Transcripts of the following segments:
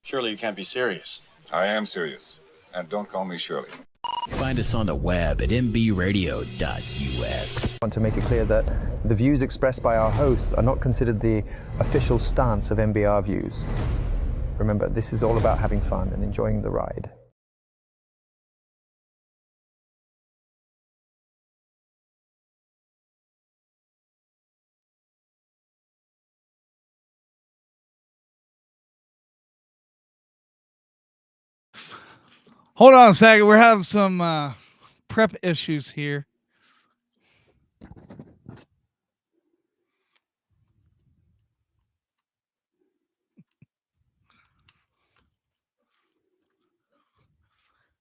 Surely you can't be serious. I am serious. And don't call me Shirley. Find us on the web at mbradio.us. I want to make it clear that the views expressed by our hosts are not considered the official stance of MBR Views. Remember, this is all about having fun and enjoying the ride. Hold on a second. We're having some prep issues here.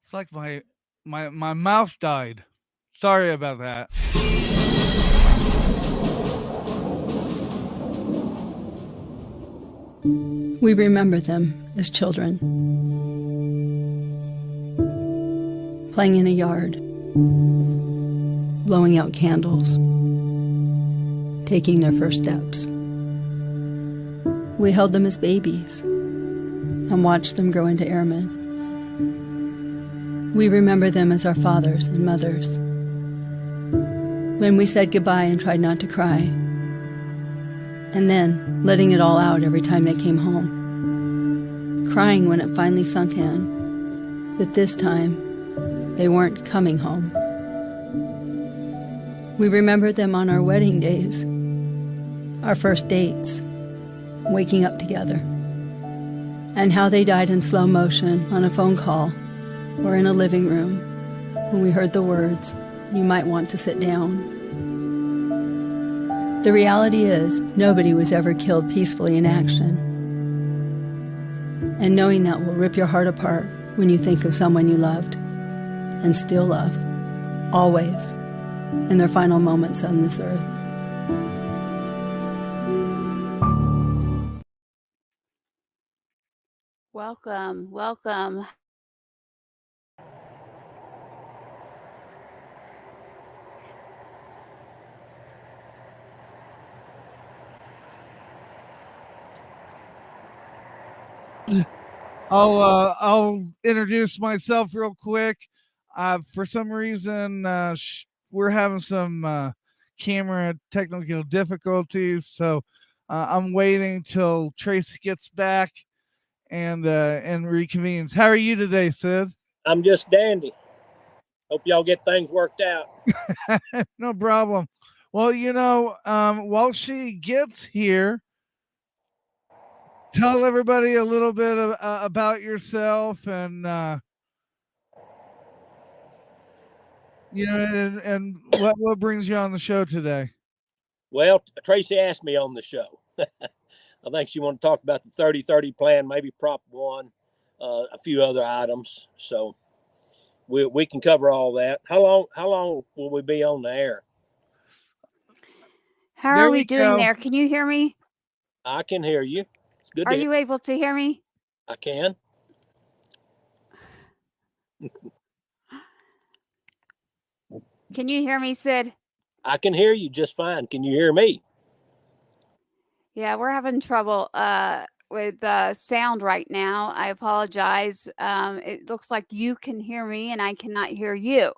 It's like my mouse died. Sorry about that. We remember them as children, playing in a yard, blowing out candles, taking their first steps. We held them as babies and watched them grow into airmen. We remember them as our fathers and mothers, when we said goodbye and tried not to cry, and then letting it all out every time they came home, crying when it finally sunk in that this time they weren't coming home. We remember them on our wedding days, our first dates, waking up together, and how they died in slow motion on a phone call or in a living room when we heard the words, "You might want to sit down." The reality is, nobody was ever killed peacefully in action. And knowing that will rip your heart apart when you think of someone you loved and still love, always, in their final moments on this earth. Welcome, welcome. I'll introduce myself real quick. For some reason, we're having some camera technical difficulties, so I'm waiting till Tracy gets back and reconvenes. How are you today, Sid? I'm just dandy. Hope y'all get things worked out. No problem. Well, while she gets here, tell everybody a little bit about yourself and and what brings you on the show today. Well, Tracy asked me on the show. I think she wanted to talk about the 30-30 plan, maybe Prop 1, a few other items. So we can cover all that. How long will we be on the air? How are we doing there? Can you hear me? I can hear you. It's good. Are you able to hear me? I can. Can you hear me, Sid? I can hear you just fine. Can you hear me? Yeah, we're having trouble with sound right now. I apologize. It looks like you can hear me and I cannot hear you.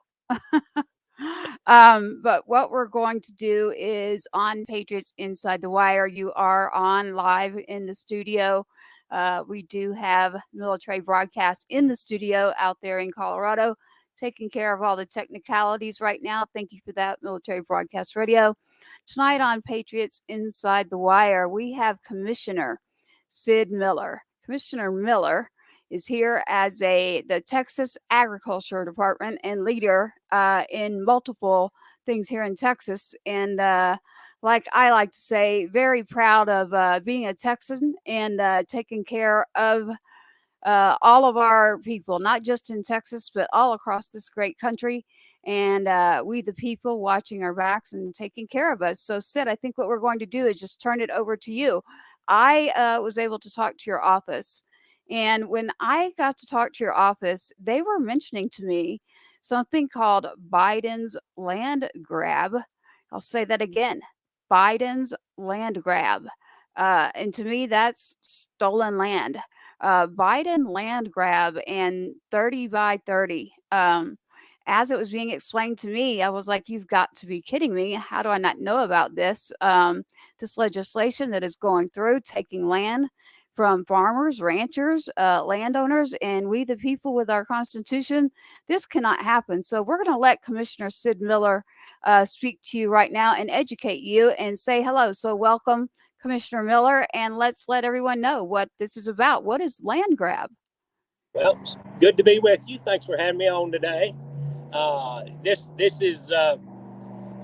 But what we're going to do is on Patriots Inside the Wire, you are on live in the studio. We do have military broadcast in the studio out there in Colorado, taking care of all the technicalities right now. Thank you for that, Military Broadcast Radio. Tonight on Patriots Inside the Wire, we have Commissioner Sid Miller. Commissioner Miller is here as the Texas Agriculture Department and leader in multiple things here in Texas. And like I like to say, very proud of being a Texan and taking care of all of our people, not just in Texas, but all across this great country. And we, the people, watching our backs and taking care of us. So, Sid, I think what we're going to do is just turn it over to you. I was able to talk to your office. And when I got to talk to your office, they were mentioning to me something called Biden's land grab. I'll say that again, Biden's land grab. And to me, that's stolen land. Biden land grab and 30 by 30. As it was being explained to me, I was like, you've got to be kidding me. How do I not know about this? This legislation that is going through, taking land from farmers, ranchers, landowners, and we the people with our Constitution. This cannot happen. So we're going to let Commissioner Sid Miller speak to you right now and educate you and say hello. So welcome, Commissioner Miller, and let's let everyone know what this is about. What is land grab? Well, it's good to be with you. Thanks for having me on today. This is a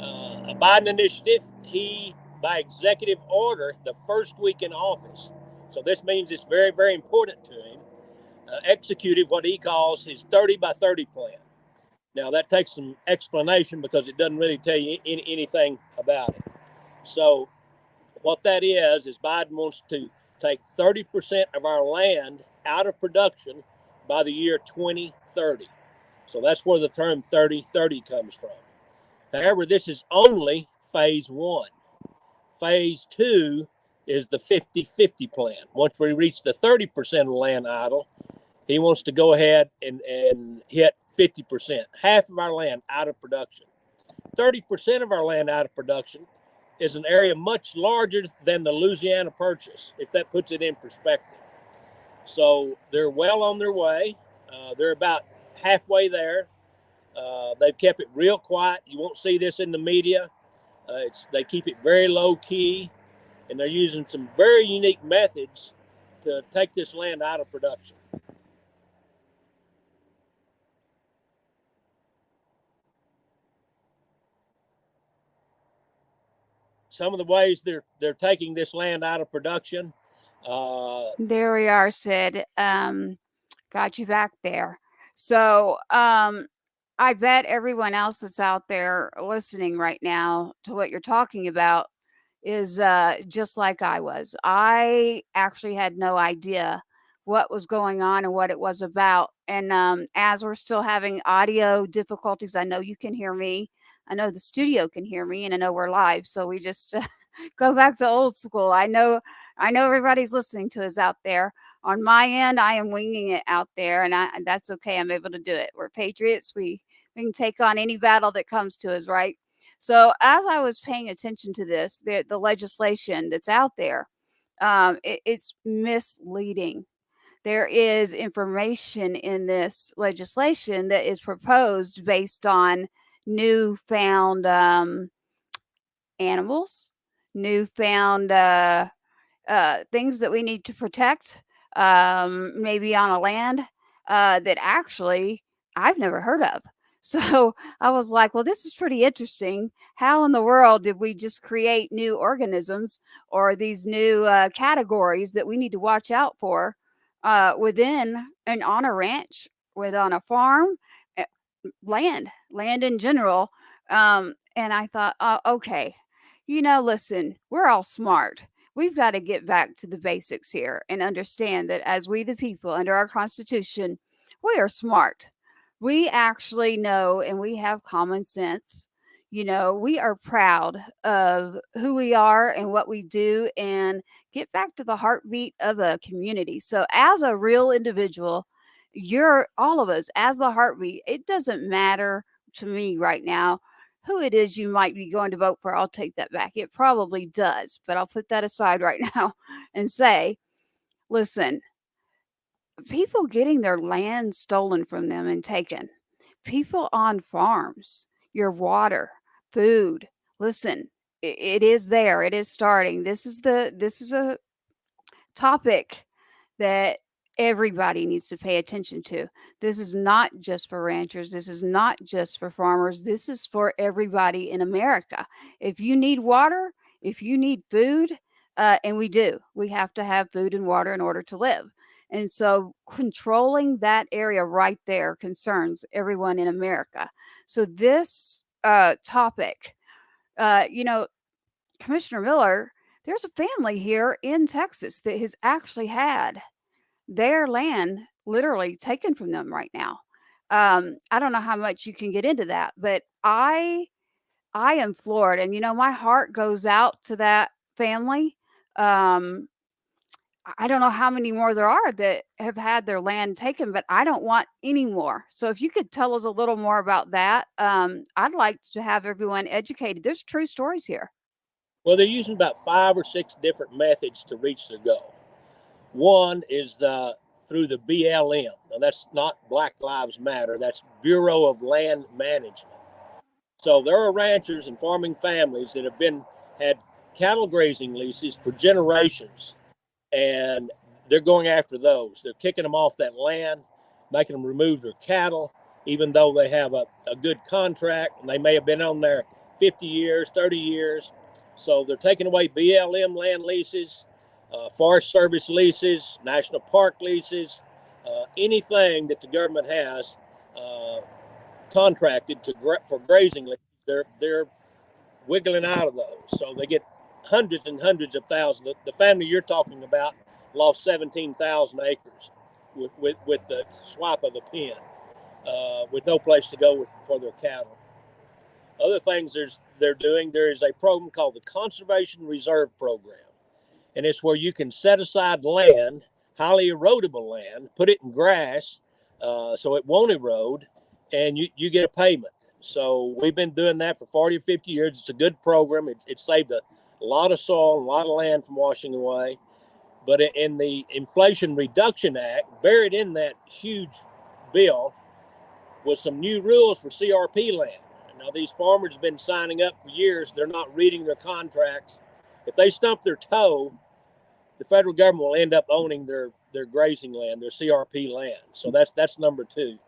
Biden initiative. He, by executive order, the first week in office, so this means it's very, very important to him, executed what he calls his 30 by 30 plan. Now, that takes some explanation because it doesn't really tell you anything about it. So what that is Biden wants to take 30% of our land out of production by the year 2030. So that's where the term 30-30 comes from. However, this is only phase one. Phase two is the 50-50 plan. Once we reach the 30% of land idle, he wants to go ahead and hit 50%, half of our land out of production. 30% of our land out of production is an area much larger than the Louisiana Purchase, if that puts it in perspective. So they're well on their way. They're about halfway there. They've kept it real quiet. You won't see this in the media. They keep it very low key, and they're using some very unique methods to take this land out of production. Some of the ways they're taking this land out of production. There we are, Sid. Got you back there. So I bet everyone else that's out there listening right now to what you're talking about is just like I was. I actually had no idea what was going on and what it was about. And as we're still having audio difficulties, I know you can hear me. I know the studio can hear me, and I know we're live. So we just go back to old school. I know everybody's listening to us out there. On my end, I am winging it out there, and that's okay. I'm able to do it. We're Patriots. We can take on any battle that comes to us, right? So as I was paying attention to this, the legislation that's out there, it's misleading. There is information in this legislation that is proposed based on newfound animals, newfound things that we need to protect, maybe on a land that actually I've never heard of. So I was like, well, this is pretty interesting. How in the world did we just create new organisms or these new categories that we need to watch out for within and on a ranch, on a farm, eh, land in general? And I thought, okay, listen, we're all smart. We've got to get back to the basics here and understand that as we, the people, under our Constitution, we are smart. We actually know and we have common sense. We are proud of who we are and what we do and get back to the heartbeat of a community. So, as a real individual, you're all of us as the heartbeat. It doesn't matter to me right now who it is you might be going to vote for. I'll take that back. It probably does, but I'll put that aside right now and say, listen, people getting their land stolen from them and taken, people on farms, your water, food. Listen, it is there. It is starting. This is a topic that everybody needs to pay attention to. This is not just for ranchers. This is not just for farmers. This is for everybody in America. If you need water, if you need food, and we have to have food and water in order to live. And so controlling that area right there concerns everyone in America. So this topic, Commissioner Miller, there's a family here in Texas that has actually had their land literally taken from them right now. I don't know how much you can get into that, but I am floored, and my heart goes out to that family. I don't know how many more there are that have had their land taken, but I don't want any more. So if you could tell us a little more about that, I'd like to have everyone educated. There's true stories here. Well, they're using about 5 or 6 different methods to reach their goal. One is through the BLM. Now, that's not Black Lives Matter. That's Bureau of Land Management. So there are ranchers and farming families that have had cattle grazing leases for generations, and they're going after those. They're kicking them off that land, making them remove their cattle, even though they have a good contract, and they may have been on there 50 years, 30 years. So they're taking away BLM land leases, Forest Service leases, National Park leases, anything that the government has contracted for grazing leases. They're wiggling out of those. So they get hundreds and hundreds of thousands. The family you're talking about lost 17,000 acres with the swap of the pen, with no place to go for their cattle. Other things they're doing, there is a program called the Conservation Reserve Program. And it's where you can set aside land, highly erodible land, put it in grass so it won't erode, and you get a payment. So we've been doing that for 40 or 50 years. It's a good program. It's saved a lot of soil, a lot of land from washing away. But in the Inflation Reduction Act, buried in that huge bill was some new rules for CRP land. Now, these farmers have been signing up for years. They're not reading their contracts. If they stump their toe, the federal government will end up owning their grazing land, their CRP land. So that's number two.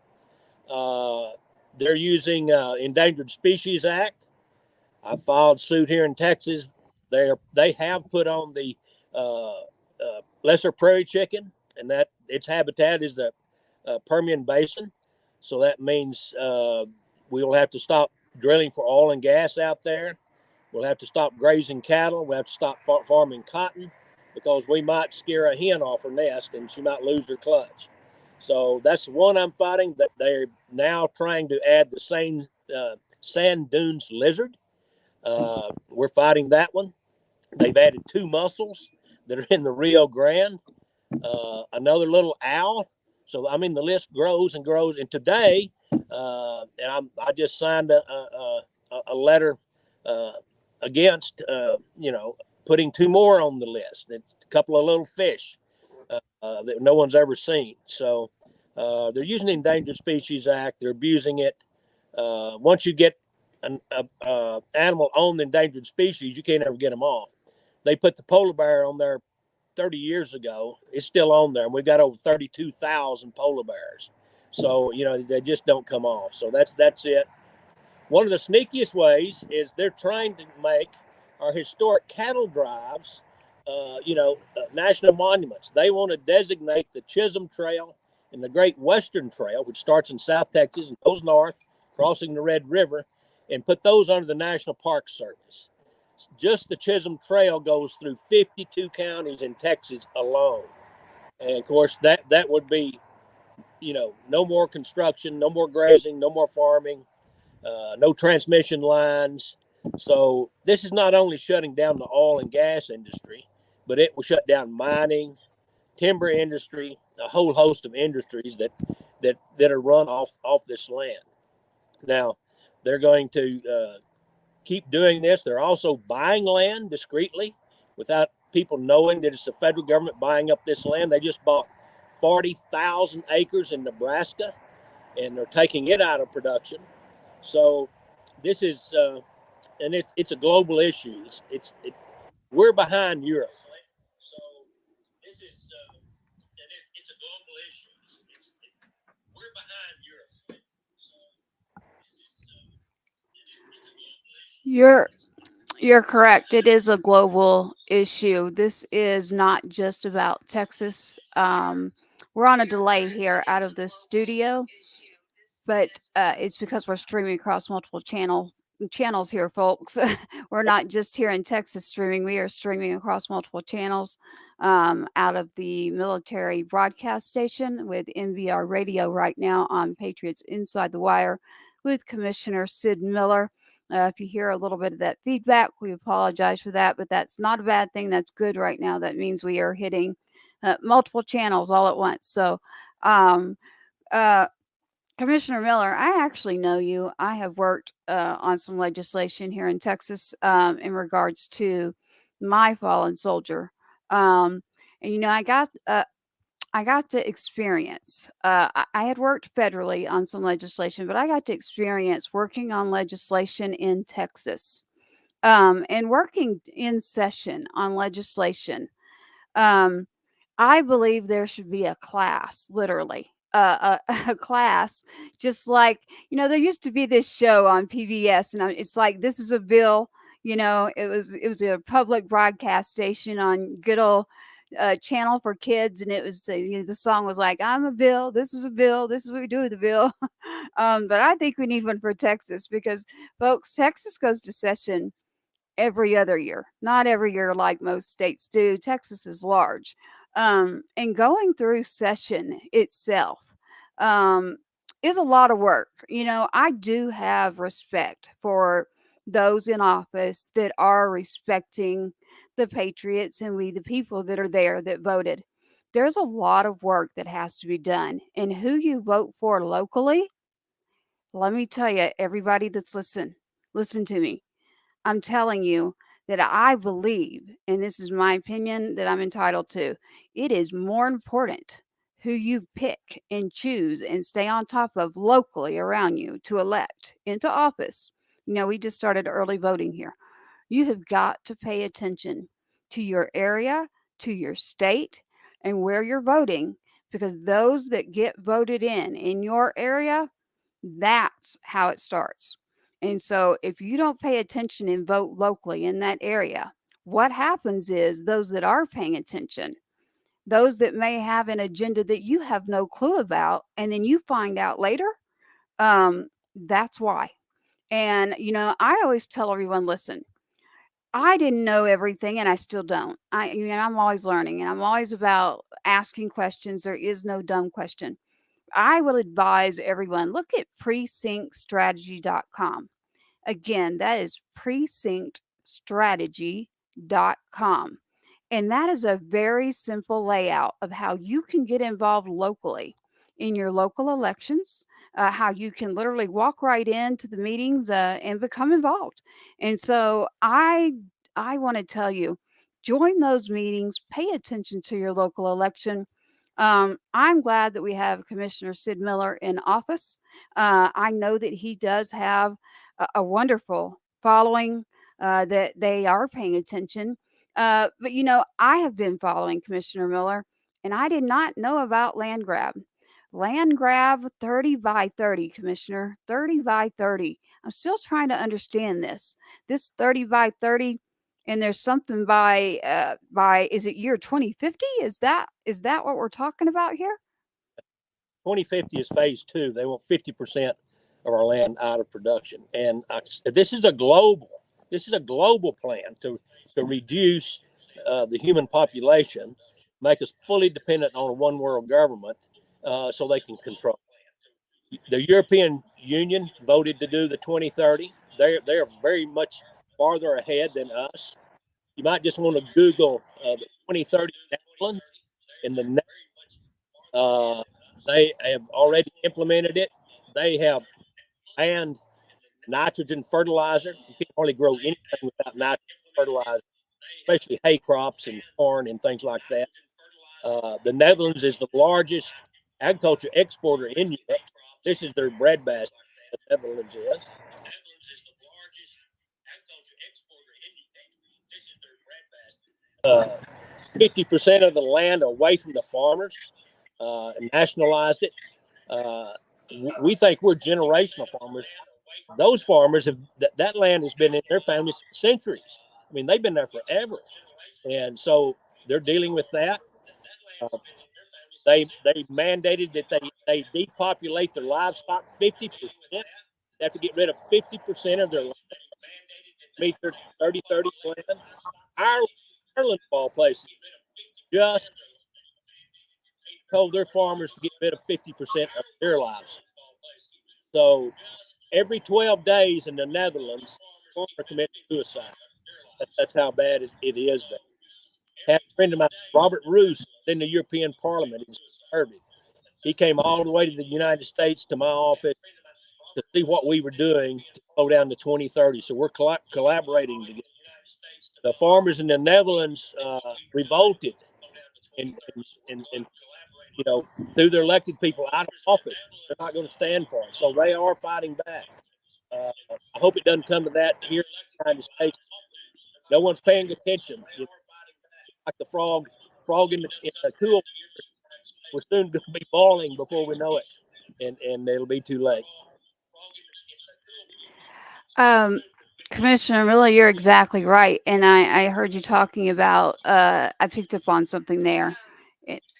They're using Endangered Species Act. I filed suit here in Texas. They have put on the lesser prairie chicken, and that its habitat is the Permian Basin. So that means we will have to stop drilling for oil and gas out there. We'll have to stop grazing cattle. We'll have to stop farming cotton, because we might scare a hen off her nest and she might lose her clutch. So that's the one I'm fighting. That they're now trying to add the sand dunes lizard. We're fighting that one. They've added 2 mussels that are in the Rio Grande, another little owl. So, I mean, the list grows and grows. And today, and I just signed a letter against, putting 2 more on the list. It's a couple of little fish that no one's ever seen. So they're using the Endangered Species Act. They're abusing it. Once you get an animal on the endangered species, you can't ever get them off. They put the polar bear on there 30 years ago. It's still on there, and we've got over 32,000 polar bears. So, they just don't come off. So that's it. One of the sneakiest ways is they're trying to make our historic cattle drives, national monuments. They want to designate the Chisholm Trail and the Great Western Trail, which starts in South Texas and goes north, crossing the Red River, and put those under the National Park Service. Just the Chisholm Trail goes through 52 counties in Texas alone. And of course, that would be, no more construction, no more grazing, no more farming, no transmission lines. So this is not only shutting down the oil and gas industry, but it will shut down mining, timber industry, a whole host of industries that are run off this land. Now, they're going to keep doing this. They're also buying land discreetly without people knowing that it's the federal government buying up this land. They just bought 40,000 acres in Nebraska, and they're taking it out of production. So this is, and it's a global issue. We're behind Europe. So this is, and it's a global issue. We're behind Europe. So this is, it's a global issue. You're correct. It is a global issue. This is not just about Texas. We're on a delay here out of the studio, but it's because we're streaming across multiple channels here, folks. We're not just here in Texas streaming. We are streaming across multiple channels out of the military broadcast station with NBR Radio right now on Patriots Inside the Wire with Commissioner Sid Miller. If you hear a little bit of that feedback, we apologize for that, but that's not a bad thing. That's good right now. That means we are hitting multiple channels all at once. So, um, uh, Commissioner Miller, I actually know you. I have worked on some legislation here in Texas in regards to my fallen soldier. And I got to experience. I had worked federally on some legislation, but I got to experience working on legislation in Texas and working in session on legislation. Um, I believe there should be a class, literally, a class, just like, there used to be this show on PBS, and it's like, this is a bill. It was a public broadcast station on good old channel for kids, and it was the song was like, "I'm a bill. This is a bill. This is what we do with the bill." But I think we need one for Texas because, folks, Texas goes to session every other year, not every year like most states do. Texas is large. And going through session itself um, is a lot of work. I do have respect for those in office that are respecting the Patriots and we, the people that are there that voted. There's a lot of work that has to be done. And who you vote for locally, let me tell you, everybody that's listen to me. I'm telling you that I believe, and this is my opinion that I'm entitled to, it is more important who you pick and choose and stay on top of locally around you to elect into office. We just started early voting here. You have got to pay attention to your area, to your state, and where you're voting, because those that get voted in your area, that's how it starts. And so if you don't pay attention and vote locally in that area, what happens is those that are paying attention, those that may have an agenda that you have no clue about, and then you find out later, that's why. And, I always tell everyone, listen, I didn't know everything and I still don't. I'm always learning and I'm always about asking questions. There is no dumb question. I will advise everyone, look at precinctstrategy.com. Again, that is precinctstrategy.com. And that is a very simple layout of how you can get involved locally in your local elections, how you can literally walk right into the meetings and become involved. And so I want to tell you, join those meetings, pay attention to your local election. I'm glad that we have Commissioner Sid Miller in office. I know that he does have a wonderful following, that they are paying attention. But, I have been following Commissioner Miller, and I did not know about land grab. Land grab 30 by 30, Commissioner, 30 by 30. I'm still trying to understand this. This 30 by 30, and there's something by is it year 2050? Is that what we're talking about here? 2050 is phase 2. They want 50% of our land out of production, and this is a global plan to reduce the human population, make us fully dependent on a one world government, so they can control. The European Union voted to do the 2030. They're very much farther ahead than us. You might just want to Google the 2030 Netherlands, and they have already implemented it. They have banned nitrogen fertilizer. You can't hardly grow anything without nitrogen fertilizer, especially hay crops and corn and things like that. The Netherlands is the largest agriculture exporter in Europe. This is their breadbasket. The Netherlands is. 50% of the land away from the farmers, nationalized it. We think we're generational farmers. Those farmers that land has been in their families for centuries. I mean, they've been there forever, and so they're dealing with that. They mandated that they depopulate their livestock 50%. They have to get rid of 50% of their land, meet their 30-30 plan. Ireland, of all places, just told their farmers to get rid of 50% of their livestock. So every 12 days in the Netherlands, farmers commit suicide. That's how bad it is there. Had a friend of mine, Robert Roos, in the European Parliament, in Serbia. He came all the way to the United States to my office to see what we were doing to slow down to 2030. So we're collaborating together. The farmers in the Netherlands revolted and threw their elected people out of office. They're not going to stand for it. So they are fighting back. I hope it doesn't come to that here in the United States. No one's paying attention. Like the frog in the cool. We're soon going to be boiling before we know it, and it'll be too late. Commissioner Miller, you're exactly right. And I heard you talking about, I picked up on something there.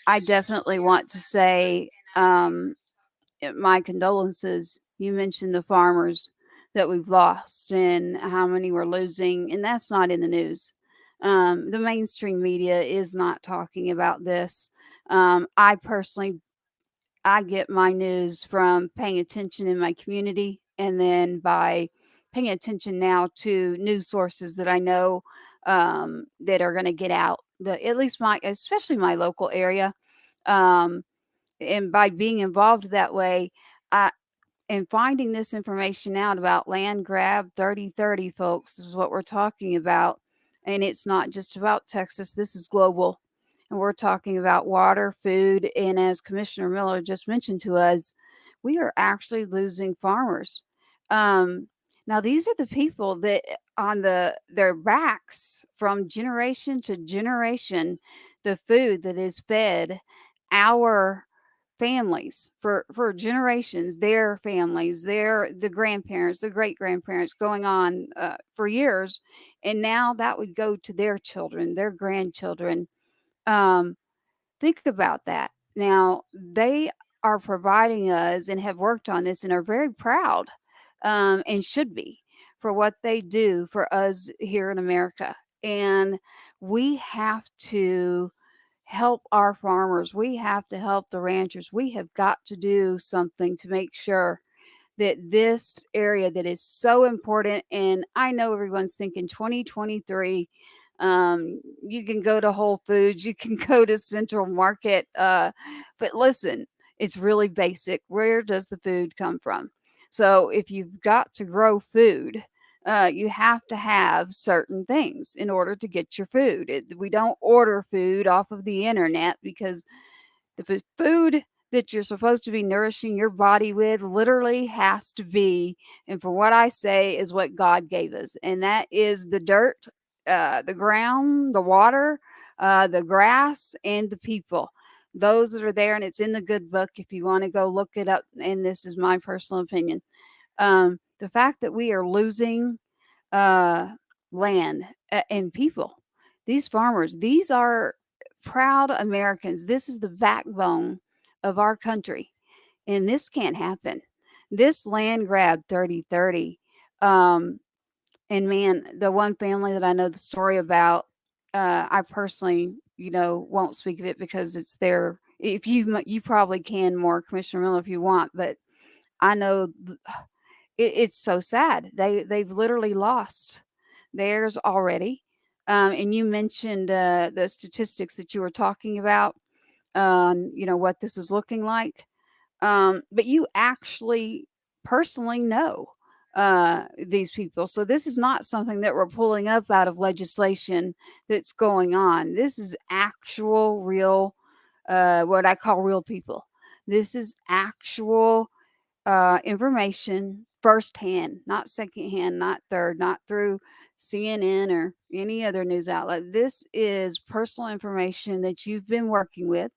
I definitely want to say my condolences. You mentioned the farmers that we've lost and how many we're losing, and that's not in the news. The mainstream media is not talking about this. I personally, I get my news from paying attention in my community and then by paying attention now to news sources that I know that are going to get out, at least especially my local area. And by being involved that way, and finding this information out about land grab 3030, folks, is what we're talking about. And it's not just about Texas. This is global. And we're talking about water, food, and as Commissioner Miller just mentioned to us, we are actually losing farmers. Now, these are the people that on their backs from generation to generation, the food that is fed our families for generations, their families, the grandparents, the great grandparents, going on for years, and now that would go to their children, their grandchildren. Think about that. Now they are providing us and have worked on this and are very proud, and should be, for what they do for us here in America. And we have to help our farmers. We have to help the ranchers. We have got to do something to make sure that this area that is so important, and I know everyone's thinking 2023, you can go to Whole Foods, you can go to Central Market, but listen, it's really basic. Where does the food come from? So if you've got to grow food, you have to have certain things in order to get your food. We don't order food off of the internet, because the food that you're supposed to be nourishing your body with literally has to be, and for what I say, is what God gave us. And that is the dirt, the ground, the water, the grass, and the people. Those that are there, and it's in the good book if you want to go look it up. And this is my personal opinion. The fact that we are losing land and people, these farmers, these are proud Americans. This is the backbone of our country, and this can't happen. This land grab 3030, and man, the one family that I know the story about, I personally, won't speak of it because it's there. If you probably can more, Commissioner Miller, if you want, but I know it's so sad. They've literally lost theirs already. And you mentioned the statistics that you were talking about, what this is looking like. But you actually personally know these people. So this is not something that we're pulling up out of legislation that's going on. This is actual, real, what I call real people. This is actual information firsthand, not secondhand, not third, not through CNN or any other news outlet. This is personal information that you've been working with,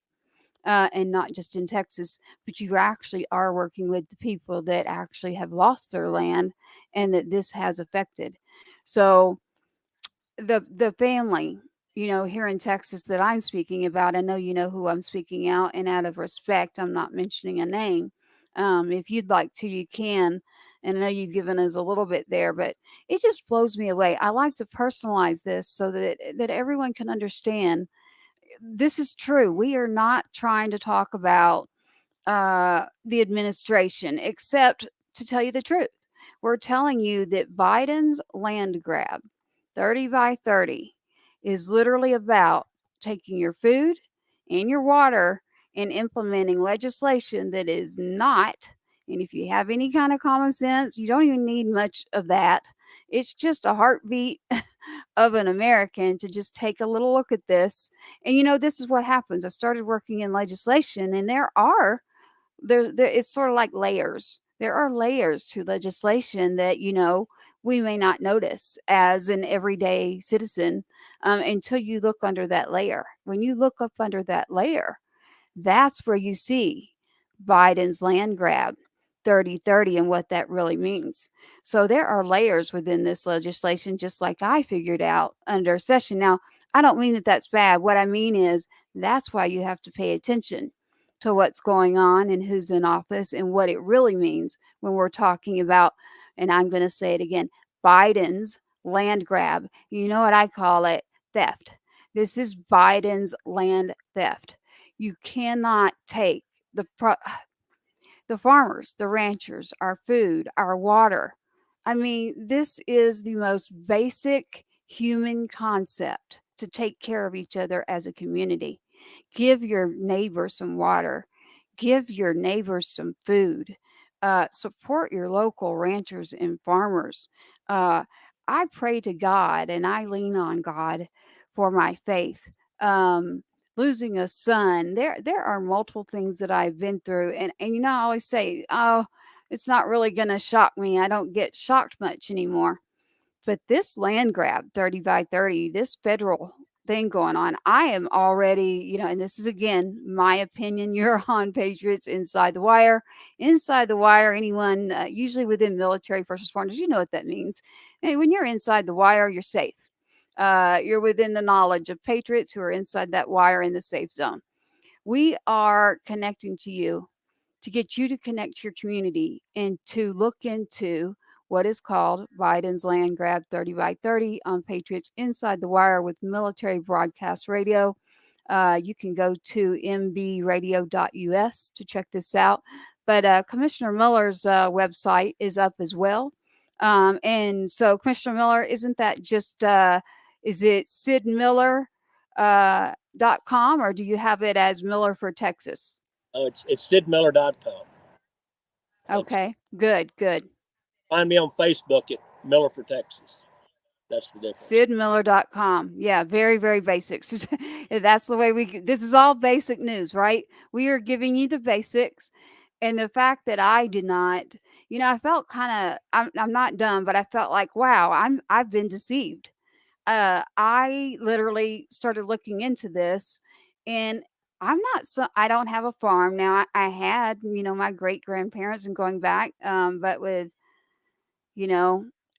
and not just in Texas, but you actually are working with the people that actually have lost their land and that this has affected. So the family, here in Texas that I'm speaking about, I know you know who I'm speaking out, and out of respect, I'm not mentioning a name. If you'd like to, you can. And I know you've given us a little bit there, but it just blows me away. I like to personalize this so that everyone can understand this is true. We are not trying to talk about the administration, except to tell you the truth. We're telling you that Biden's land grab, 30 by 30, is literally about taking your food and your water and implementing legislation that is not, and if you have any kind of common sense, you don't even need much of that. It's just a heartbeat of an American to just take a little look at this. And this is what happens. I started working in legislation, and there it's sort of like layers. There are layers to legislation that we may not notice as an everyday citizen, until you look under that layer. When you look up under that layer, that's where you see Biden's land grab 30-30 and what that really means. So there are layers within this legislation, just like I figured out under session. Now, I don't mean that that's bad. What I mean is that's why you have to pay attention to what's going on and who's in office and what it really means when we're talking about, and I'm going to say it again, Biden's land grab. You know what I call it? Theft. This is Biden's land theft. You cannot take the farmers, the ranchers, our food, our water. I mean, this is the most basic human concept, to take care of each other as a community. Give your neighbor some water. Give your neighbors some food. Support your local ranchers and farmers. I pray to God and I lean on God for my faith. Losing a son, there are multiple things that I've been through, and I always say, oh, it's not really going to shock me. I don't get shocked much anymore. But this land grab 30-30, this federal thing going on, I am already, and this is again my opinion. You're on Patriots Inside the Wire. Inside the wire, anyone usually within military, first responders, you know what that means. And when you're inside the wire, you're safe. You're within the knowledge of patriots who are inside that wire in the safe zone. We are connecting to you to get you to connect to your community and to look into what is called Biden's land grab 30-30 on Patriots Inside the Wire with Military Broadcast Radio. You can go to mbradio.us to check this out. But Commissioner Miller's website is up as well. And so, Commissioner Miller, isn't that just, is it Sid Miller .com, or do you have it as Miller for Texas? Oh, it's sidmiller.com. Okay, good. Find me on Facebook at Miller for Texas. That's the difference. SidMiller.com. Yeah, very, very basics. That's the way this is all basic news, right? We are giving you the basics. And the fact that I did not, I felt kind of, I'm not dumb, but I felt like, wow, I've been deceived. I literally started looking into this, and I don't have a farm now. I had, my great grandparents and going back, but with,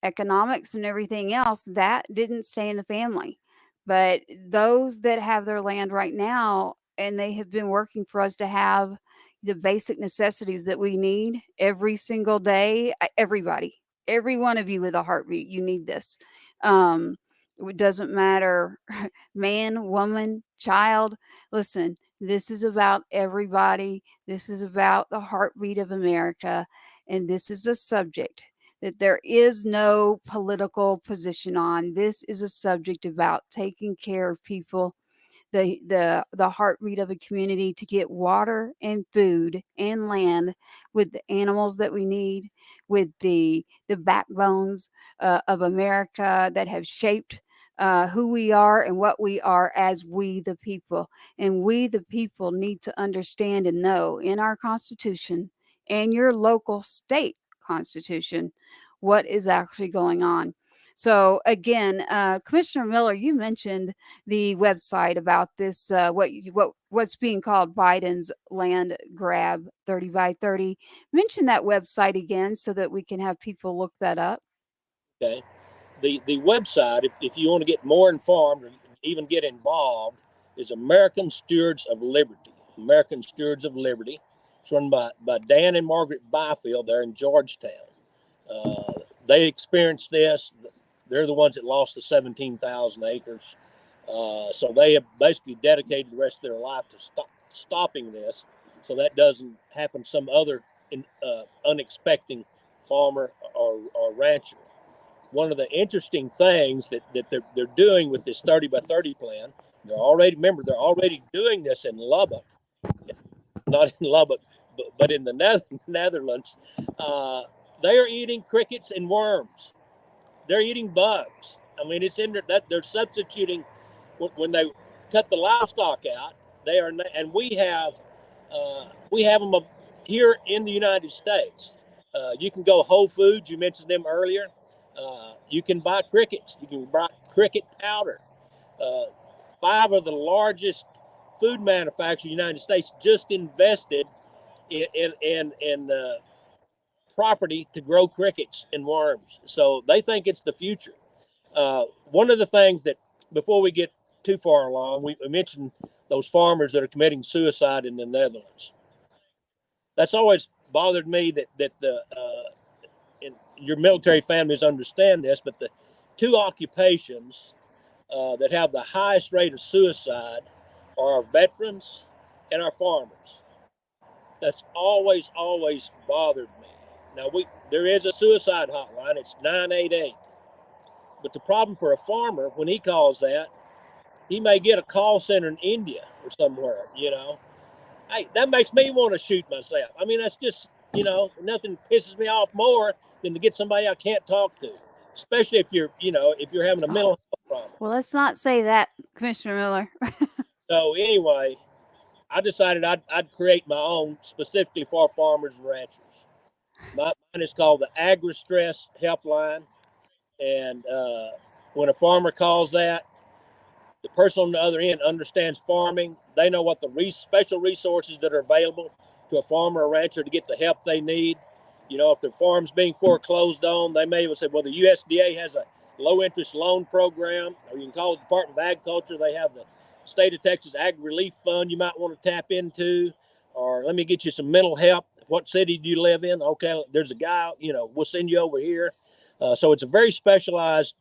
economics and everything else, that didn't stay in the family. But those that have their land right now, and they have been working for us to have the basic necessities that we need every single day, everybody, every one of you with a heartbeat, you need this. It doesn't matter, man, woman, child. Listen, this is about everybody. This is about the heartbeat of America. And this is a subject that there is no political position on. This is a subject about taking care of people, the heartbeat of a community, to get water and food and land with the animals that we need, with the backbones of America that have shaped who we are and what we are as we the people. And we the people need to understand and know in our Constitution and your local state Constitution what is actually going on. So again, Commissioner Miller, you mentioned the website about this, what's being called Biden's land grab 30-30. Mention that website again so that we can have people look that up. Okay. The website, if you want to get more informed or even get involved, is American Stewards of Liberty. American Stewards of Liberty. It's run by Dan and Margaret Byfield there in Georgetown. They experienced this. They're the ones that lost the 17,000 acres. So they have basically dedicated the rest of their life to stopping this, so that doesn't happen to some other unexpected farmer or rancher. one of the interesting things that they're doing with this 30 by 30 plan, they're already doing this in Lubbock, not in Lubbock, but in the Netherlands. They are eating crickets and worms. They're eating bugs. I mean, it's in that they're substituting when they cut the livestock out. They are, and we have them here in the United States. You can go Whole Foods. You mentioned them earlier. You can buy crickets. You can buy cricket powder. 5 of the largest food manufacturers in the United States just invested in property to grow crickets and worms. So they think it's the future. One of the things that, before we get too far along, we mentioned those farmers that are committing suicide in the Netherlands. That's always bothered me that and your military families understand this, but the 2 occupations that have the highest rate of suicide are our veterans and our farmers. That's always bothered me. Now, there is a suicide hotline. It's 988. But the problem for a farmer, when he calls that, he may get a call center in India or somewhere, Hey, that makes me want to shoot myself. I mean, that's just, nothing pisses me off more than to get somebody I can't talk to, especially if you're having a mental health problem. Well, let's not say that, Commissioner Miller. So anyway, I decided I'd create my own specifically for farmers and ranchers. Mine is called the Agri-Stress Helpline. And when a farmer calls that, the person on the other end understands farming. They know what the special resources that are available to a farmer or rancher to get the help they need. If their farm's being foreclosed on, they may say, well, the USDA has a low interest loan program, or you can call it the Department of Agriculture. They have the State of Texas Ag Relief Fund you might want to tap into, or let me get you some mental help. What city do you live in? Okay, there's a guy, we'll send you over here. So it's a very specialized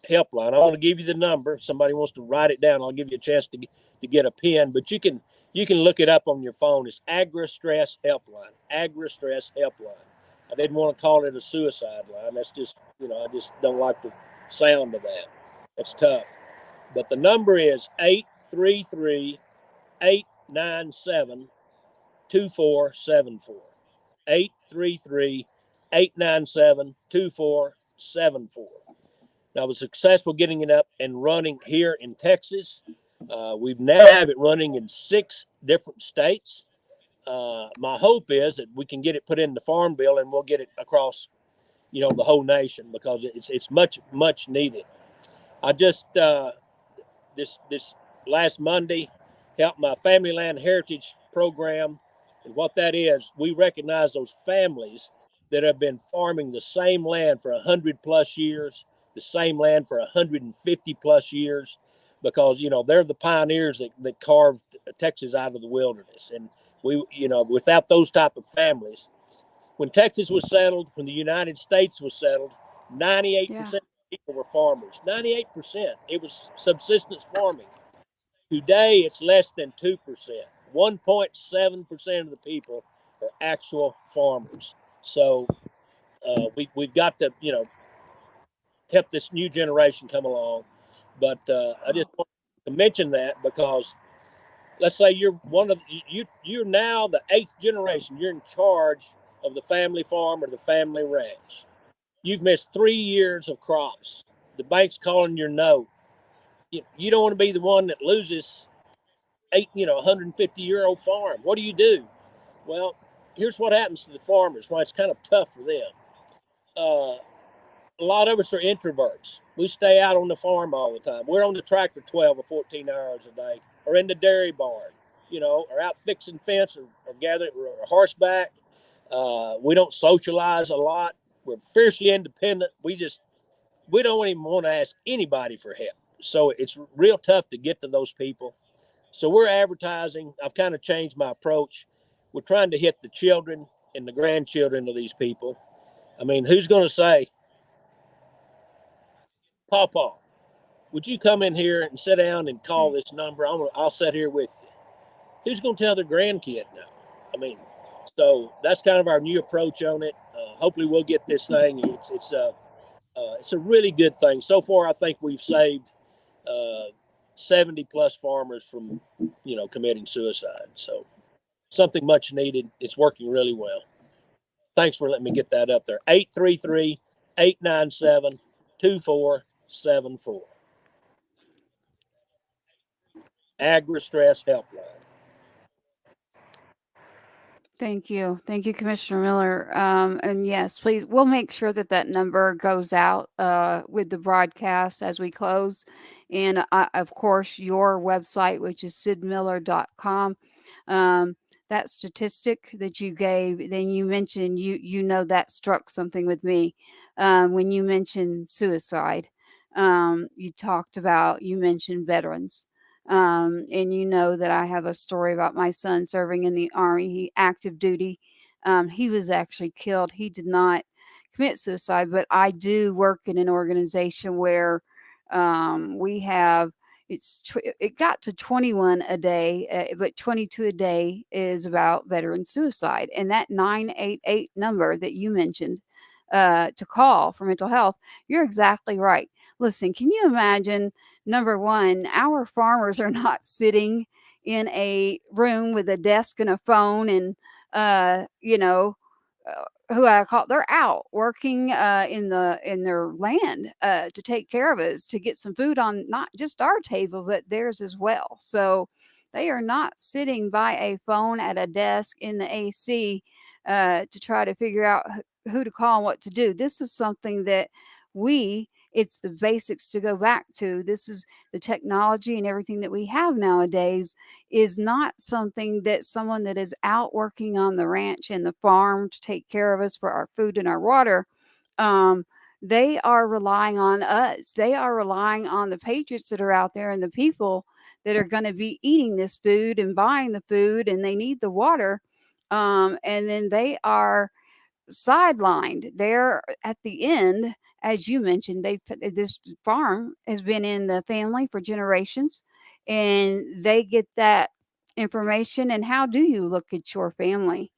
helpline. I want to give you the number. If somebody wants to write it down, I'll give you a chance to get a pen, but you can look it up on your phone. It's Agri-Stress Helpline, Agri-Stress Helpline. I didn't want to call it a suicide line. That's just, I just don't like the sound of that. It's tough. But the number is 833-897-2474. 833-897-2474. I was successful getting it up and running here in Texas. We've now have it running in 6 different states. My hope is that we can get it put in the Farm Bill and we'll get it across, the whole nation, because it's much needed. I just this last Monday helped my Family Land Heritage program, and what that is, we recognize those families that have been farming the same land for 100+ years, the same land for 150+ years, because they're the pioneers that carved Texas out of the wilderness. And we, without those type of families, when Texas was settled, when the United States was settled, 98% of people were farmers. 98%. It was subsistence farming. Today, it's less than 2%. 1.7% of the people are actual farmers. So we've got to, help this new generation come along. But I just want to mention that, because let's say you're you're now the 8th generation. You're in charge of the family farm or the family ranch. You've missed 3 years of crops. The bank's calling your note. You don't want to be the one that loses 150-year-old farm. What do you do? Well, here's what happens to the farmers. Why it's kind of tough for them. A lot of us are introverts. We stay out on the farm all the time. We're on the tractor 12 or 14 hours a day, or in the dairy barn, or out fixing fence or gathering or horseback. We don't socialize a lot. We're fiercely independent. We don't even want to ask anybody for help. So it's real tough to get to those people. So we're advertising. I've kind of changed my approach. We're trying to hit the children and the grandchildren of these people. I mean, who's going to say, Pawpaw, would you come in here and sit down and call this number? I'll sit here with you. Who's going to tell their grandkid now? I mean, so that's kind of our new approach on it. Hopefully we'll get this thing. It's a really good thing. So far, I think we've saved 70 plus farmers from, committing suicide. So something much needed. It's working really well. Thanks for letting me get that up there. 833-897-2474. Agri-stress helpline. Thank you. Thank you, Commissioner Miller. And yes, please, we'll make sure that that number goes out with the broadcast as we close. And of course, your website, which is sidmiller.com. That statistic that you gave, then you mentioned, that struck something with me. When you mentioned suicide, you mentioned veterans. And you know that I have a story about my son serving in the Army. He active duty. He was actually killed. He did not commit suicide, but I do work in an organization where we have it got to 21 a day, but 22 a day is about veteran suicide. And that 988 number that you mentioned to call for mental health, you're exactly right. Listen, can you imagine? Number one, our farmers are not sitting in a room with a desk and a phone and, who I call, they're out working in their land to take care of us, to get some food on not just our table, but theirs as well. So they are not sitting by a phone at a desk in the AC to try to figure out who to call and what to do. This is something that it's the basics to go back to. This is the technology and everything that we have nowadays is not something that someone that is out working on the ranch and the farm to take care of us for our food and our water. They are relying on us. They are relying on the patriots that are out there and the people that are going to be eating this food and buying the food, and they need the water. And then they are sidelined there at the end. As you mentioned, this farm has been in the family for generations, and they get that information. And how do you look at your family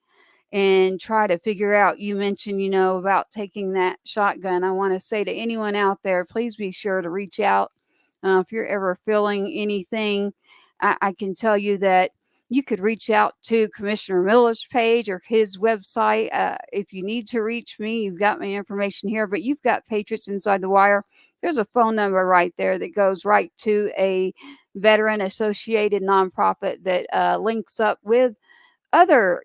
and try to figure out? You mentioned, about taking that shotgun. I want to say to anyone out there, please be sure to reach out if you're ever feeling anything. I can tell you that you could reach out to Commissioner Miller's page or his website. If you need to reach me, you've got my information here, but you've got Patriots Inside the Wire. There's a phone number right there that goes right to a veteran associated nonprofit that links up with other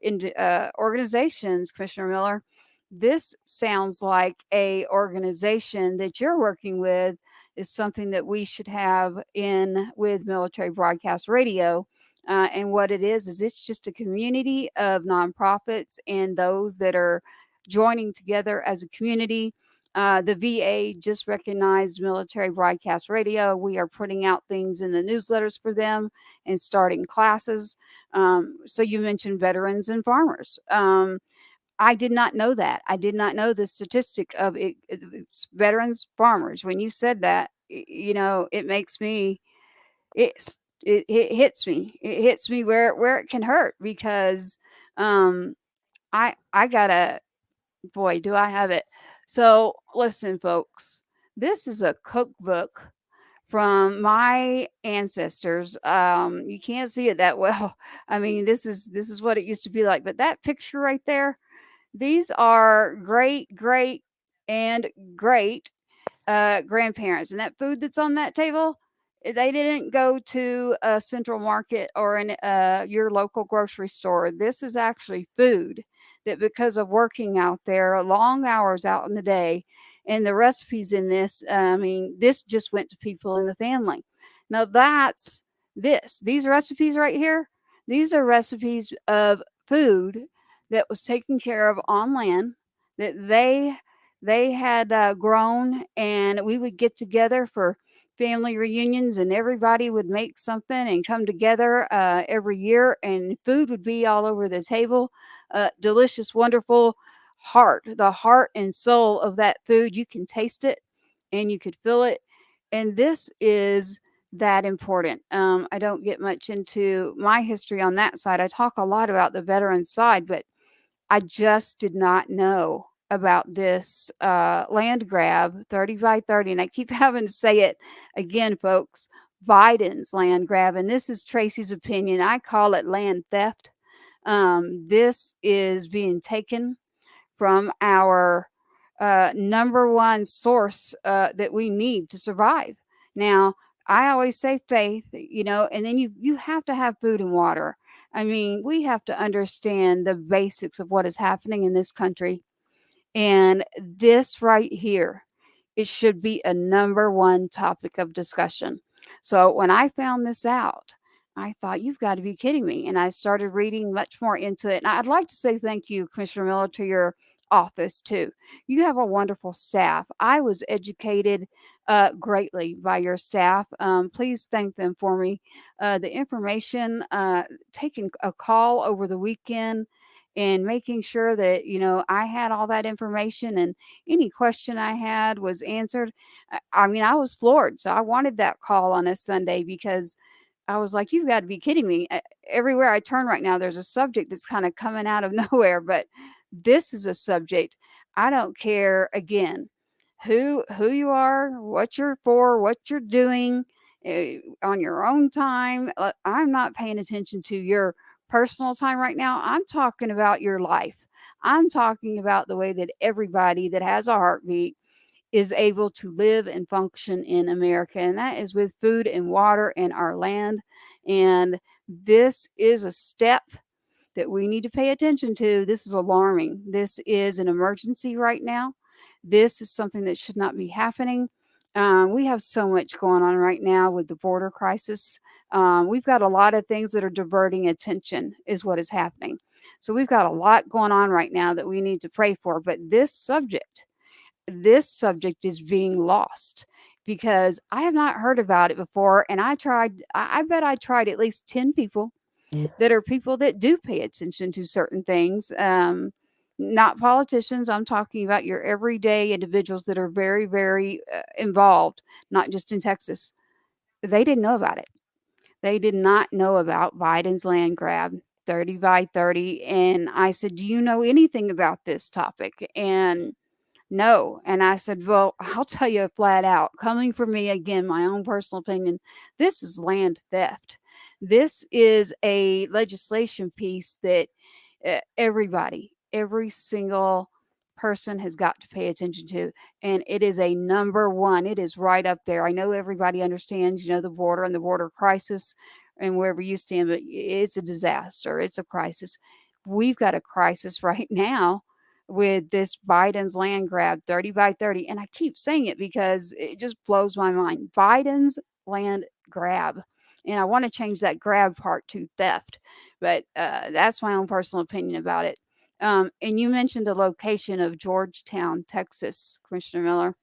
organizations, Commissioner Miller. This sounds like a organization that you're working with is something that we should have in with Military Broadcast Radio. And what it is it's just a community of nonprofits and those that are joining together as a community. The VA just recognized Military Broadcast Radio. We are putting out things in the newsletters for them and starting classes. So you mentioned veterans and farmers. I did not know that. I did not know the statistic of it's veterans, farmers. When you said that, it makes me, it hits me. It hits me where it can hurt because I gotta, boy, do I have it. So listen, folks, this is a cookbook from my ancestors. You can't see it that well. I mean, this is what it used to be like. But that picture right there, these are great, great, and great grandparents. And that food that's on that table, they didn't go to a central market or your local grocery store. This is actually food that, because of working out there, long hours out in the day, and the recipes in this, this just went to people in the family. Now that's these recipes right here. These are recipes of food that was taken care of on land that they had grown, and we would get together for family reunions, and everybody would make something and come together every year, and food would be all over the table. Delicious, wonderful the heart and soul of that food. You can taste it and you could feel it. And this is that important. I don't get much into my history on that side. I talk a lot about the veteran side, but I just did not know about this land grab 30 by 30. And I keep having to say it again, folks, Biden's land grab. And this is Tracy's opinion. I call it land theft. This is being taken from our number one source that we need to survive. Now, I always say faith, and then you have to have food and water. I mean, we have to understand the basics of what is happening in this country. And this right here, it should be a number one topic of discussion. So when I found this out, I thought, you've got to be kidding me. And I started reading much more into it. And I'd like to say thank you, Commissioner Miller, to your office, too. You have a wonderful staff. I was educated greatly by your staff. Please thank them for me. The information, taking a call over the weekend, and making sure that, I had all that information and any question I had was answered. I mean, I was floored. So I wanted that call on a Sunday because I was like, you've got to be kidding me. Everywhere I turn right now, there's a subject that's kind of coming out of nowhere, but this is a subject. I don't care, again, who you are, what you're for, what you're doing on your own time. I'm not paying attention to your personal time right now. I'm talking about your life. I'm talking about the way that everybody that has a heartbeat is able to live and function in America. And that is with food and water and our land. And this is a step that we need to pay attention to. This is alarming. This is an emergency right now. This is something that should not be happening. We have so much going on right now with the border crisis. We've got a lot of things that are diverting attention is what is happening. So we've got a lot going on right now that we need to pray for. But this subject is being lost because I have not heard about it before. And I bet I tried at least 10 people that are people that do pay attention to certain things. Not politicians. I'm talking about your everyday individuals that are very, very involved, not just in Texas. They didn't know about it. They did not know about Biden's land grab 30 by 30. And I said, do you know anything about this topic? And no. And I said, well, I'll tell you flat out, coming from me, again, my own personal opinion, this is land theft. This is a legislation piece that every single person has got to pay attention to. And it is a number one. It is right up there. I know everybody understands, the border and the border crisis and wherever you stand, but it's a disaster. It's a crisis. We've got a crisis right now with this Biden's land grab 30 by 30. And I keep saying it because it just blows my mind. Biden's land grab. And I want to change that grab part to theft. But that's my own personal opinion about it. And you mentioned the location of Georgetown, Texas, Commissioner Miller.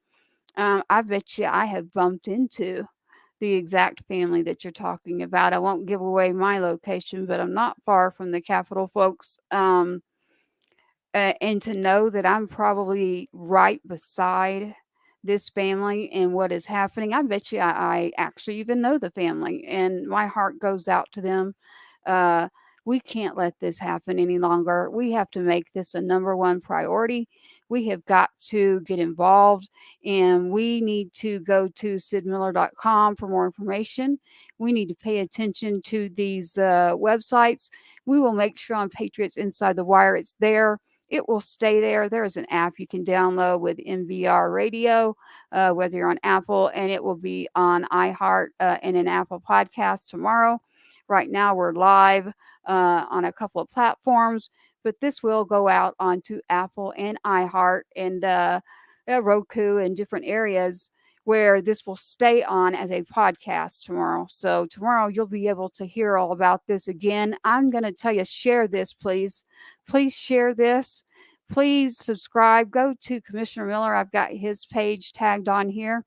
I bet you I have bumped into the exact family that you're talking about. I won't give away my location, but I'm not far from the Capitol, folks. And to know that I'm probably right beside this family and what is happening, I bet you I actually even know the family, and my heart goes out to them. We can't let this happen any longer. We have to make this a number one priority. We have got to get involved, and we need to go to sidmiller.com for more information. We need to pay attention to these websites. We will make sure on Patriots Inside the Wire it's there. It will stay there. There is an app you can download with MBR Radio, whether you're on Apple, and it will be on iHeart and an Apple podcast tomorrow. Right now, we're live on a couple of platforms, but this will go out onto Apple and iHeart and Roku and different areas where this will stay on as a podcast tomorrow. So tomorrow you'll be able to hear all about this again. I'm going to tell you, share this, please. Please share this. Please subscribe. Go to Commissioner Miller. I've got his page tagged on here.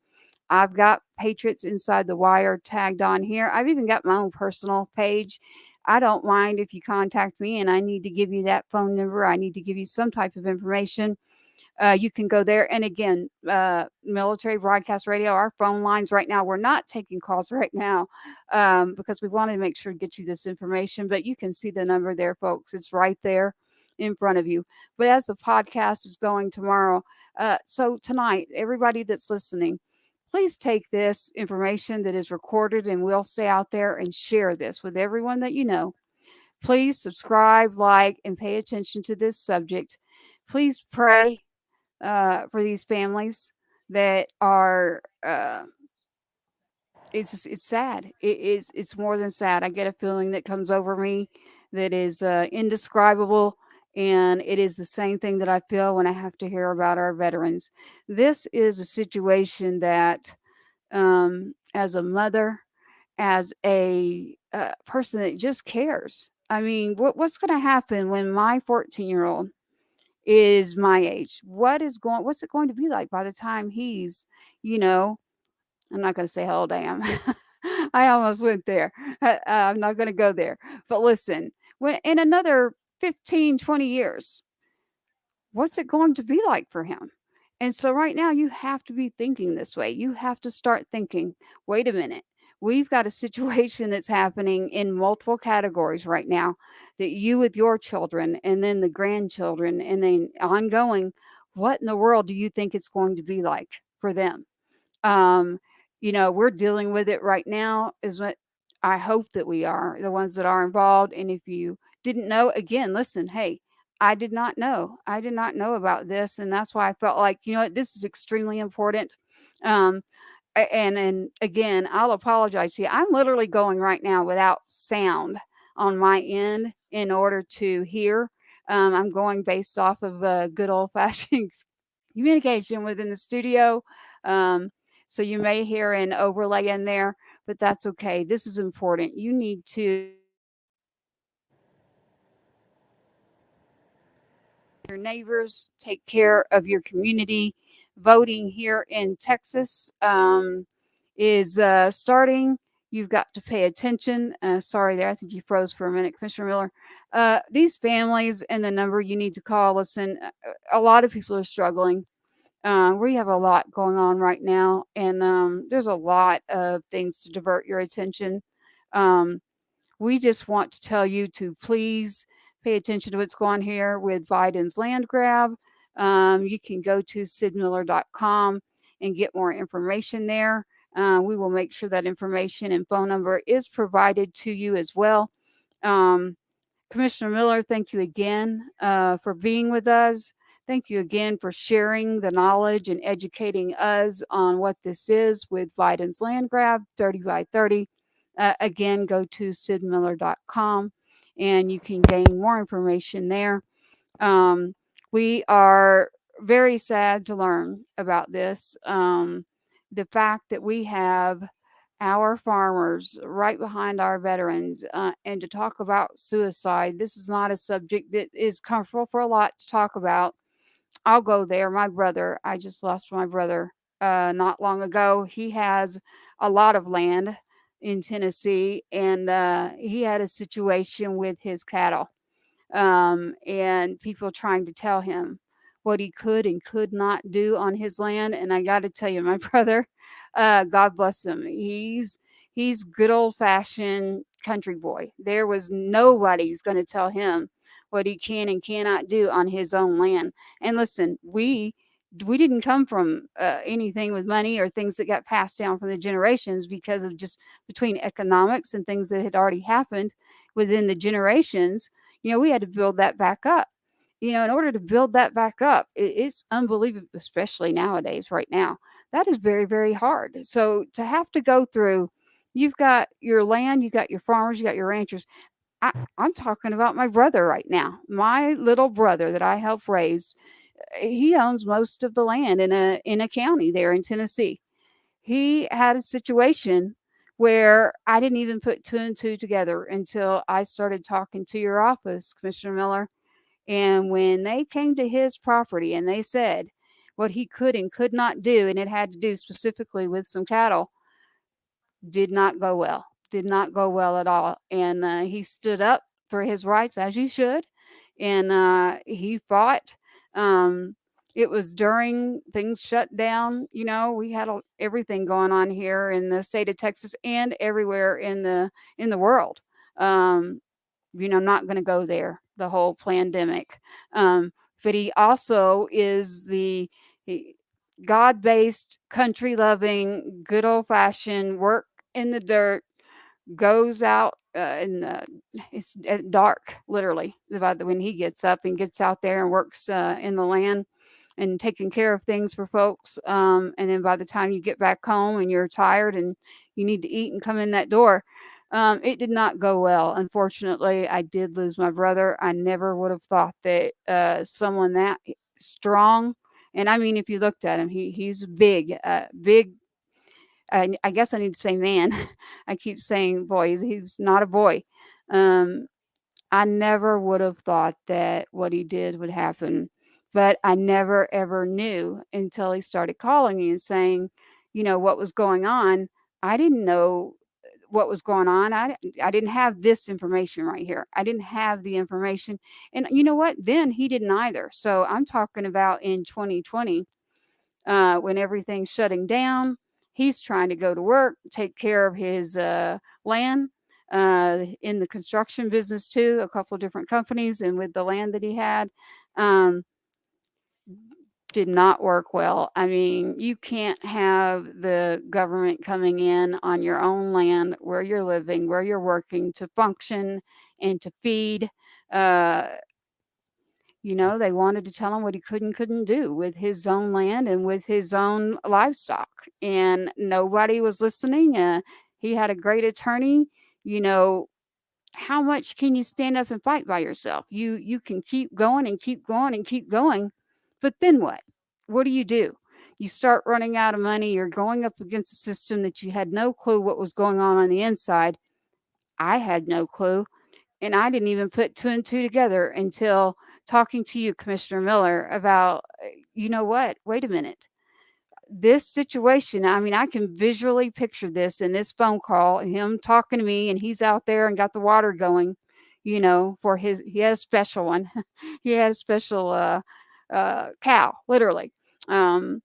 I've got Patriots Inside the Wire tagged on here. I've even got my own personal page. I don't mind if you contact me and I need to give you that phone number. I need to give you some type of information. You can go there. And again, Military Broadcast Radio, our phone lines right now, we're not taking calls right now because we wanted to make sure to get you this information. But you can see the number there, folks. It's right there. in front of you. But as the podcast is going tomorrow, so tonight, everybody that's listening, please take this information that is recorded and we'll stay out there and share this with everyone that you know. Please subscribe, like, and pay attention to this subject. Please pray for these families that are. It's sad. It's more than sad. I get a feeling that comes over me that is indescribable, and it is the same thing that I feel when I have to hear about our veterans. This is a situation that, as a mother, as a person that just cares. I mean, what's going to happen when my 14-year-old is my age? What's it going to be like by the time he's, you know, I'm not going to say how old I am. I almost went there. I'm not going to go there. But listen, when in another 15, 20 years, what's it going to be like for him? And so right now you have to be thinking this way. You have to start thinking, wait a minute. We've got a situation that's happening in multiple categories right now, that you with your children and then the grandchildren and then ongoing, what in the world do you think it's going to be like for them? Um, we're dealing with it right now, is what I hope that we are, the ones that are involved. And if you didn't know, again, listen, hey, I did not know. I did not know about this. And that's why I felt like, you know what, this is extremely important. Um, and again, I'll apologize to you. I'm literally going right now without sound on my end in order to hear. I'm going based off of good old fashioned communication within the studio. Um, so you may hear an overlay in there, but that's okay. This is important. You need to your neighbors, take care of your community. Voting here in Texas is starting. You've got to pay attention. Sorry there, I think you froze for a minute, Commissioner Miller. These families and the number you need to call, listen, a lot of people are struggling. We have a lot going on right now, and there's a lot of things to divert your attention. Um, we just want to tell you to please pay attention to what's going on here with Biden's land grab. You can go to sidmiller.com and get more information there. We will make sure that information and phone number is provided to you as well. Commissioner Miller, thank you again for being with us. Thank you again for sharing the knowledge and educating us on what this is with Biden's land grab, 30 by 30. Again, go to sidmiller.com and you can gain more information there. We are very sad to learn about this. The fact that we have our farmers right behind our veterans, and to talk about suicide. This is not a subject that is comfortable for a lot to talk about. I'll go there. My brother, I just lost my brother not long ago. He has a lot of land in Tennessee, and he had a situation with his cattle, and people trying to tell him what he could and could not do on his land. And I got to tell you, my brother, God bless him, he's good old fashioned country boy. There was nobody's going to tell him what he can and cannot do on his own land. And listen, we didn't come from anything with money or things that got passed down from the generations, because of just between economics and things that had already happened within the generations. We had to build that back up. In order to build that back up, it's unbelievable, especially nowadays, right now. That is very, very hard. So to have to go through, you've got your land, you got your farmers, you got your ranchers. I'm talking about my brother right now. My little brother that I helped raise, he owns most of the land in a county there in Tennessee. He had a situation where I didn't even put two and two together until I started talking to your office, Commissioner Miller. And when they came to his property and they said what he could and could not do, and it had to do specifically with some cattle, did not go well. Did not go well at all. And he stood up for his rights, as you should. And he fought. It was during things shut down. We had everything going on here in the state of Texas and everywhere in the world. I'm not going to go there. the whole pandemic. But he also is the God-based, country-loving, good old-fashioned, work in the dirt, goes out it's dark, literally, when he gets up and gets out there and works in the land and taking care of things for folks. And then by the time you get back home and you're tired and you need to eat and come in that door, it did not go well. Unfortunately, I did lose my brother. I never would have thought that someone that strong, and I mean, if you looked at him, he's big, big. I guess I need to say man. I keep saying boy. He's not a boy. I never would have thought that what he did would happen, but I never ever knew until he started calling me and saying, what was going on. I didn't know what was going on. I didn't have this information right here. I didn't have the information. And you know what? Then he didn't either. So I'm talking about in 2020, when everything's shutting down, he's trying to go to work, take care of his land, in the construction business too, a couple of different companies, and with the land that he had, did not work well. I mean, you can't have the government coming in on your own land where you're living, where you're working to function and to feed. They wanted to tell him what he couldn't do with his own land and with his own livestock, and nobody was listening. He had a great attorney. How much can you stand up and fight by yourself? You can keep going and keep going and keep going, but then what? What do? You start running out of money. You're going up against a system that you had no clue what was going on the inside. I had no clue, and I didn't even put two and two together until talking to you, Commissioner Miller, about, what? Wait a minute. This situation, I mean, I can visually picture this in this phone call, him talking to me, and he's out there and got the water going, for he had a special one. He had a special cow, literally. And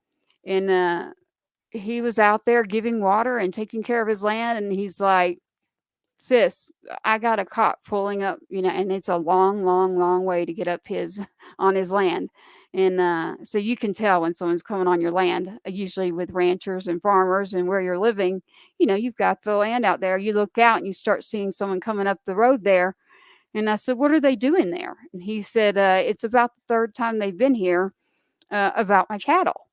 he was out there giving water and taking care of his land, and he's like, sis, I got a cop pulling up, and it's a long, long, long way to get up on his land. And so you can tell when someone's coming on your land, usually with ranchers and farmers and where you're living, you've got the land out there. You look out and you start seeing someone coming up the road there. And I said, what are they doing there? And he said, it's about the third time they've been here about my cattle.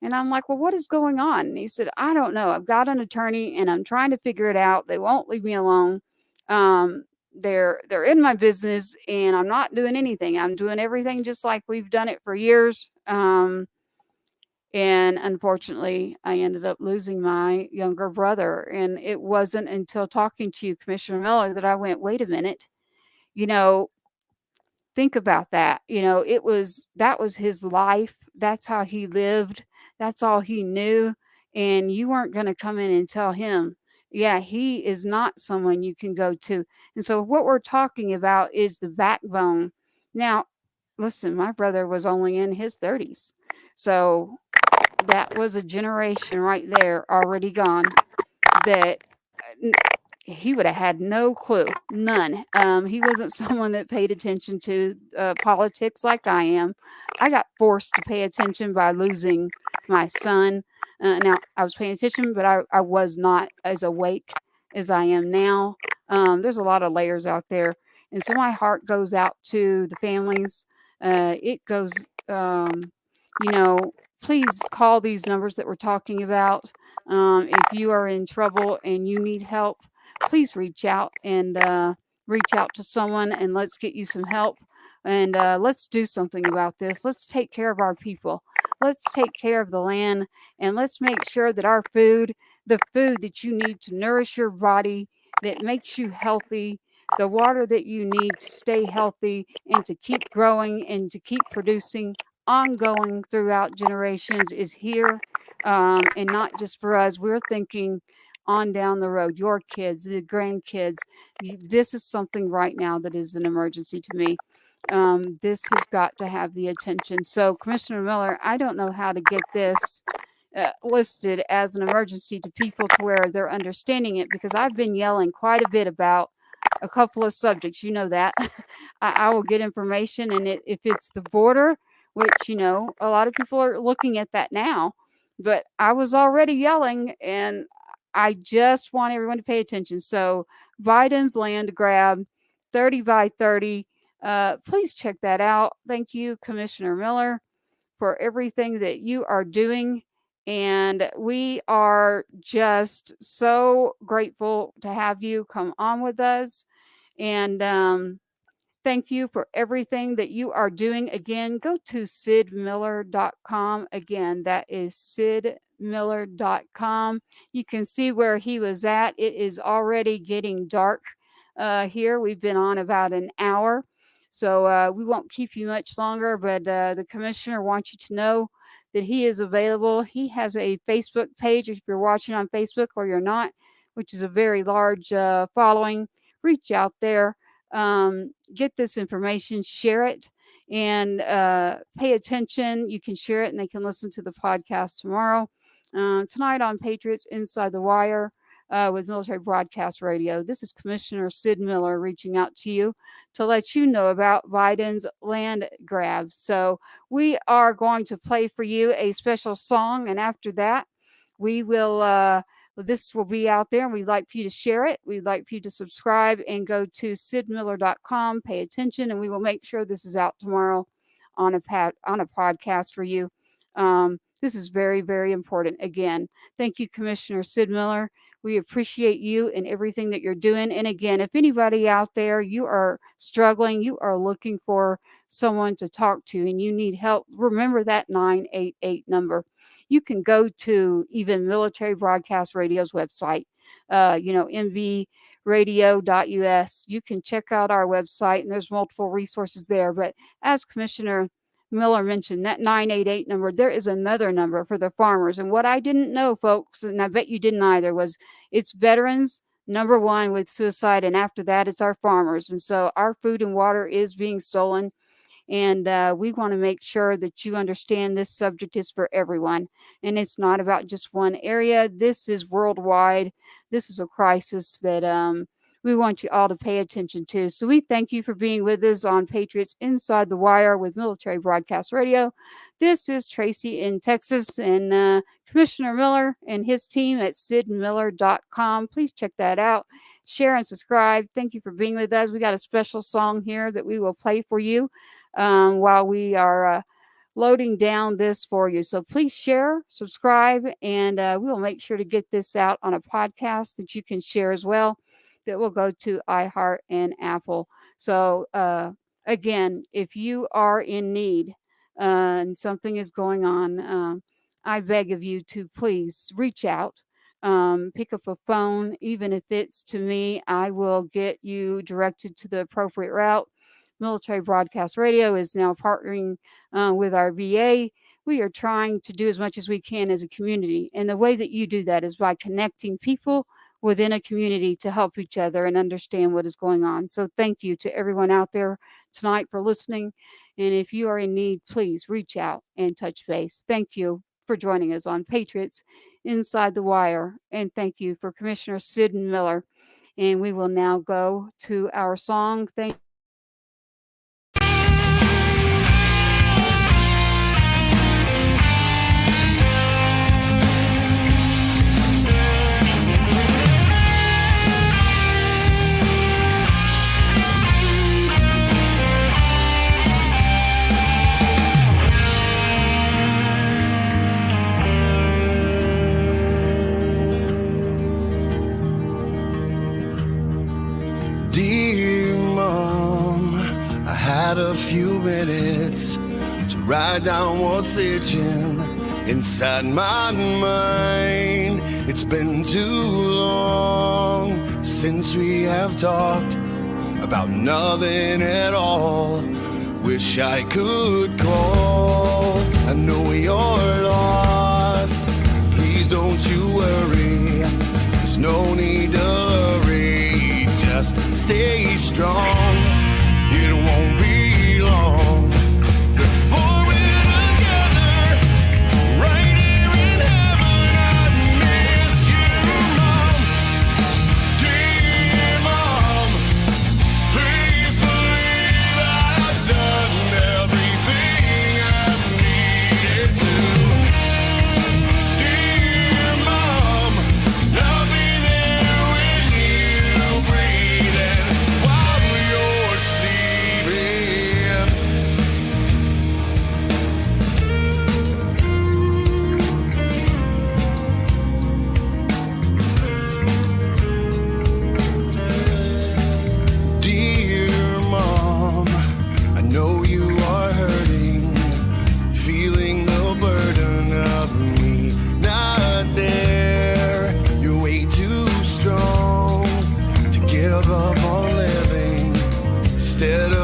And I'm like, well, what is going on? And he said, I don't know. I've got an attorney and I'm trying to figure it out. They won't leave me alone. They're in my business and I'm not doing anything. I'm doing everything just like we've done it for years. And unfortunately, I ended up losing my younger brother. And it wasn't until talking to you, Commissioner Miller, that I went, wait a minute, think about that. That was his life. That's how he lived. That's all he knew. And you weren't going to come in and tell him, yeah, he is not someone you can go to. And so what we're talking about is the backbone. Now, listen, my brother was only in his 30s. So that was a generation right there already gone that he would have had no clue, none. He wasn't someone that paid attention to politics like I am. I got forced to pay attention by losing my son. Now, I was paying attention, but I was not as awake as I am now. There's a lot of layers out there. And so my heart goes out to the families. It goes, please call these numbers that we're talking about. If you are in trouble and you need help, please reach out to someone and let's get you some help. And let's do something about this. Let's take care of our people. Let's take care of the land. And let's make sure that our food, the food that you need to nourish your body, that makes you healthy, the water that you need to stay healthy and to keep growing and to keep producing ongoing throughout generations is here. And not just for us. We're thinking on down the road, your kids, the grandkids. This is something right now that is an emergency to me. This has got to have the attention. So, Commissioner Miller, I don't know how to get this listed as an emergency to people to where they're understanding it, because I've been yelling quite a bit about a couple of subjects. You know that. I will get information. And if it's the border, which, a lot of people are looking at that now, but I was already yelling, and I just want everyone to pay attention. So Biden's land grab, 30 by 30. Please check that out. Thank you, Commissioner Miller, for everything that you are doing. And we are just so grateful to have you come on with us. And thank you for everything that you are doing. Again, go to sidmiller.com. Again, that is sidmiller.com. You can see where he was at. It is already getting dark here. We've been on about an hour. So we won't keep you much longer, but the commissioner wants you to know that he is available. He has a Facebook page if you're watching on Facebook or you're not, which is a very large following. Reach out there, get this information, share it, and pay attention. You can share it and they can listen to the podcast tomorrow. Tonight on Patriots Inside the Wire with Military Broadcast Radio. This is Commissioner Sid Miller reaching out to you to let you know about Biden's land grab. So we are going to play for you a special song, and after that, we will this will be out there, and we'd like for you to share it. We'd like for you to subscribe and go to sidmiller.com, pay attention, and we will make sure this is out tomorrow on a podcast for you. This is very, very important. Again, thank you, Commissioner Sid Miller. We appreciate you and everything that you're doing. And again, if anybody out there, you are struggling, you are looking for someone to talk to and you need help, remember that 988 number. You can go to even Military Broadcast Radio's website, mbradio.us. You can check out our website and there's multiple resources there. But as Commissioner Miller mentioned, that 988 number, there is another number for the farmers. And what I didn't know, folks, and I bet you didn't either, was it's veterans, number one, with suicide. And after that, it's our farmers. And so our food and water is being stolen. And we want to make sure that you understand this subject is for everyone. And it's not about just one area. This is worldwide. This is a crisis that we want you all to pay attention to. So we thank you for being with us on Patriots Inside the Wire with Military Broadcast Radio. This is Tracy in Texas, and Commissioner Miller and his team at sidmiller.com. Please check that out. Share and subscribe. Thank you for being with us. We got a special song here that we will play for you while we are loading down this for you. So please share, subscribe, and we will make sure to get this out on a podcast that you can share as well. That will go to iHeart and Apple. So again, if you are in need and something is going on, I beg of you to please reach out, pick up a phone, even if it's to me. I will get you directed to the appropriate route. Military Broadcast Radio is now partnering with our VA. We are trying to do as much as we can as a community. And the way that you do that is by connecting people within a community to help each other and understand what is going on. So thank you to everyone out there tonight for listening. And if you are in need, please reach out and touch base. Thank you for joining us on Patriots Inside the Wire. And thank you for Commissioner Sid Miller. And we will now go to our song. Thank Dear Mom, I had a few minutes to write down what's itching inside my mind. It's been too long since we have talked about nothing at all. Wish I could call. I know you're lost. Please don't you worry. There's no need to hurry. Just stay strong. It won't be long before we're together, right here in heaven. I miss you, Mom. Dear Mom, please believe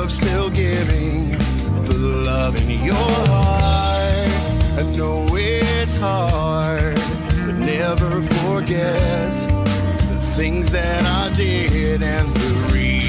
of still giving the love in your heart. I know it's hard, but never forget the things that I did and the reason